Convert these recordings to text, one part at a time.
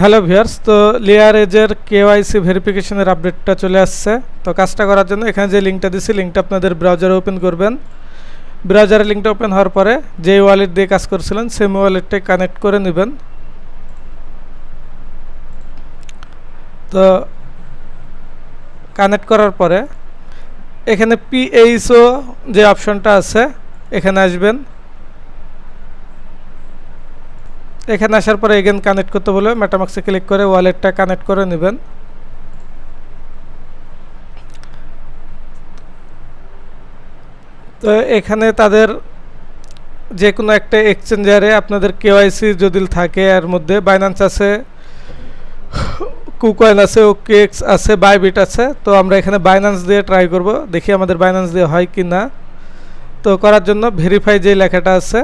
Hello viewers, তো লিয়ারেজের KYC ভেরিফিকেশনের আপডেটটা চলে আসছে। তো কাজটা করার জন্য এখানে যে লিঙ্কটা দিছি, লিঙ্কটা আপনাদের ব্রাউজারে ওপেন করবেন। ব্রাউজারে লিঙ্কটা ওপেন হওয়ার পরে যে ওয়ালেট দিয়ে কাজ করছিলেন সেম ওয়ালেটটাই কানেক্ট করে নেবেন। তো কানেক্ট করার পরে এখানে পিএইচও যে অপশনটা আছে এখানে আসবেন। এখানে আসার পরে এগেন কানেক্ট করতে বলবে, মেটামাক্সে ক্লিক করে ওয়ালেটটা কানেক্ট করে নেবেন। তো এখানে তাদের যে কোনো একটা এক্সচেঞ্জারে আপনাদের কেওয়াইসি যদি থাকে, এর মধ্যে বাইন্যান্স আছে, কুকয়েন আছে, ওকেএক্স আছে, বাইবিট আছে। তো আমরা এখানে বাইন্যান্স দিয়ে ট্রাই করব, দেখি আমাদের বাইন্যান্স দিয়ে হয় কি না। তো করার জন্য ভেরিফাই যে লেখাটা আছে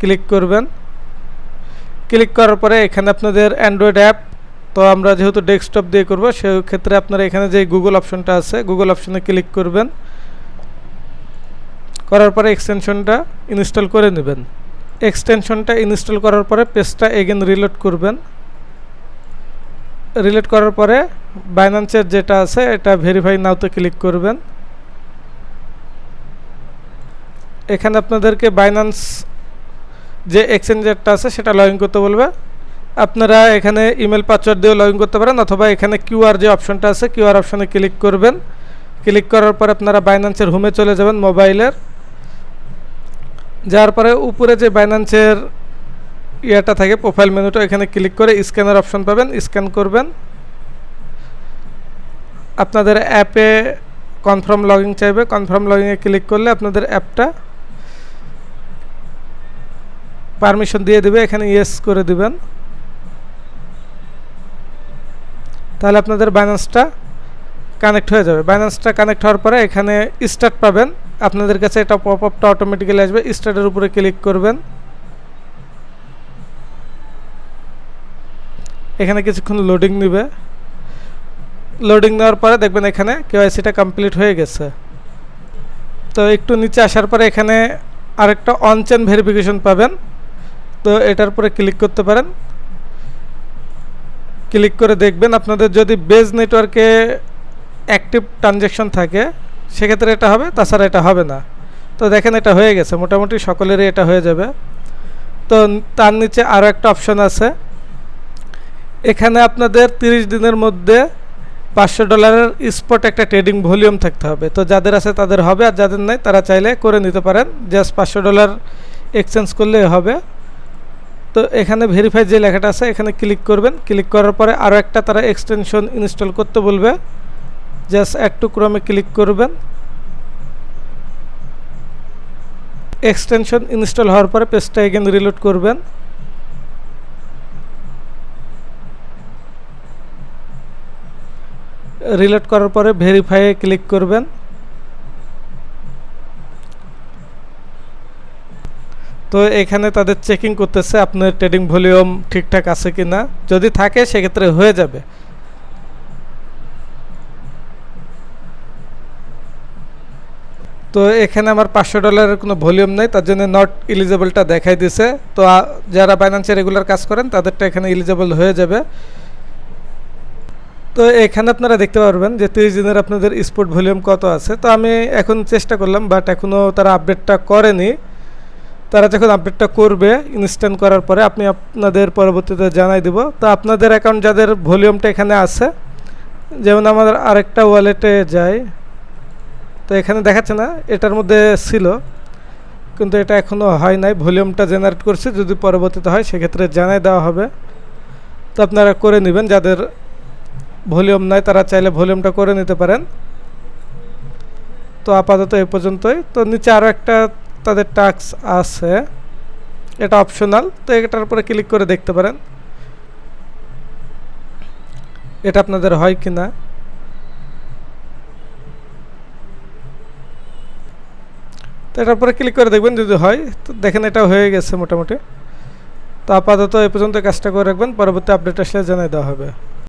ক্লিক করবেন। ক্লিক করার পরে এখানে আপনাদের অ্যান্ড্রয়েড অ্যাপ, তো আমরা যেহেতু ডেস্কটপ দিয়ে করব সেই ক্ষেত্রে আপনারা এখানে যে গুগল অপশনটা আছে গুগল অপশনে ক্লিক করবেন। করার পরে এক্সটেনশনটা ইনস্টল করে নেবেন। এক্সটেনশনটা ইনস্টল করার পরে পেজটা এগেন রিলোড করবেন। রিলোড করার পরে বাইন্যান্সের যেটা আছে এটা ভেরিফাই নাওতে ক্লিক করবেন। এখানে আপনাদেরকে বাইন্যান্স যে এক্সচেঞ্জারটা আছে সেটা লগ ইন করতে বলবে। আপনারা এখানে ইমেল পাসওয়ার্ড দিয়ে লগ ইন করতে পারেন, অথবা এখানে কিউআর যে অপশনটা আছে কিউআর অপশনে ক্লিক করবেন। ক্লিক করার পর আপনারা বাইন্যান্সের হোমে চলে যাবেন মোবাইলের। যাওয়ার পরে উপরে যে বাইন্যান্সের ইয়েটা থাকে প্রোফাইল মেনুটা, এখানে ক্লিক করে স্ক্যানের অপশন পাবেন, স্ক্যান করবেন। আপনাদের অ্যাপে কনফার্ম লগইন চাইবে, কনফার্ম লগইনে ক্লিক করলে আপনাদের অ্যাপটা পারমিশন দিয়ে দেবে, এখানে ইয়েস করে দিবেন। তাহলে আপনাদের বাইন্যান্সটা কানেক্ট হয়ে যাবে। বাইন্যান্সটা কানেক্ট হওয়ার পরে এখানে স্টার্ট পাবেন, আপনাদের কাছে এটা পপ আপটা অটোমেটিক্যালি আসবে। স্টার্টের উপরে ক্লিক করবেন। এখানে কিছুক্ষণ লোডিং নেবে। লোডিং নেওয়ার পরে দেখবেন এখানে কেওয়াইসিটা কমপ্লিট হয়ে গেছে। তো একটু নিচে আসার পরে এখানে আরেকটা অনচেন ভেরিফিকেশন পাবেন, তো এটার উপরে ক্লিক করতে পারেন। ক্লিক করে দেখবেন আপনাদের যদি বেজ নেটওয়ার্কে অ্যাক্টিভ ট্রানজ্যাকশন থাকে সেক্ষেত্রে এটা হবে, তাছাড়া এটা হবে না। তো দেখেন এটা হয়ে গেছে, মোটামুটি সকলেরই এটা হয়ে যাবে। তো তার নিচে আরও একটা অপশন আছে, এখানে আপনাদের 30 দিনের মধ্যে $500 স্পট একটা ট্রেডিং ভলিউম থাকতে হবে। তো যাদের আছে তাদের হবে, আর যাদের নাই তারা চাইলে করে নিতে পারেন, জাস্ট $500 এক্সচেঞ্জ করলে হবে। তো এখানে ভেরিফাই যে লেখাটা আছে এখানে ক্লিক করবেন। ক্লিক করার পরে আরও একটা তারা এক্সটেনশন ইনস্টল করতে বলবে, জাস্ট অ্যাড টু ক্রমে ক্লিক করবেন। এক্সটেনশন ইনস্টল হওয়ার পরে পেজটা এগেন রিলোড করবেন। রিলোড করার পরে ভেরিফাইয়ে ক্লিক করবেন। তো এখানে তাদের চেকিং করতেছে আপনার ট্রেডিং ভলিউম ঠিকঠাক আছে কি না, যদি থাকে সেক্ষেত্রে হয়ে যাবে। তো এখানে আমার $500 কোনো ভলিউম নেই, তার জন্য নট এলিজেবলটা দেখাই দিছে। তো যারা বাইন্যান্সে রেগুলার কাজ করেন তাদেরটা এখানে এলিজেবল হয়ে যাবে। তো এখানে আপনারা দেখতে পারবেন যে 30 দিনের আপনাদের স্পট ভলিউম কত আছে। তো আমি এখন চেষ্টা করলাম, বাট এখনও তারা আপডেটটা করেনি। তারা যখন আপডেটটা করবে ইনস্ট্যান্ট করার পরে আপনি আপনাদের পরবর্তীতে জানাই দেব। তো আপনাদের অ্যাকাউন্ট যাদের ভলিউমটা এখানে আছে, যেমন আমাদের আরেকটা ওয়ালেটে যায়, তো এখানে দেখাচ্ছে না, এটার মধ্যে ছিল কিন্তু এটা এখনও হয় নাই, ভলিউমটা জেনারেট করছে, যদি পরবর্তীতে হয় সেক্ষেত্রে জানাই দেওয়া হবে। তো আপনারা করে নেবেন, যাদের ভলিউম নাই তারা চাইলে ভলিউমটা করে নিতে পারেন। তো আপাতত এ পর্যন্তই। তো নিচে আরও একটা তাদের টাস্ক আছে, এটা অপশনাল, তো এটার উপরে ক্লিক করে দেখতে পারেন এটা আপনাদের হয় কি না। তো এটার উপরে ক্লিক করে দেখবেন, যদি হয় তো দেখেন এটা হয়ে গেছে মোটামুটি। তো আপাতত এ পর্যন্ত কাজটা করে রাখবেন, পরবর্তী আপডেট আসলে জানিয়ে দেওয়া হবে।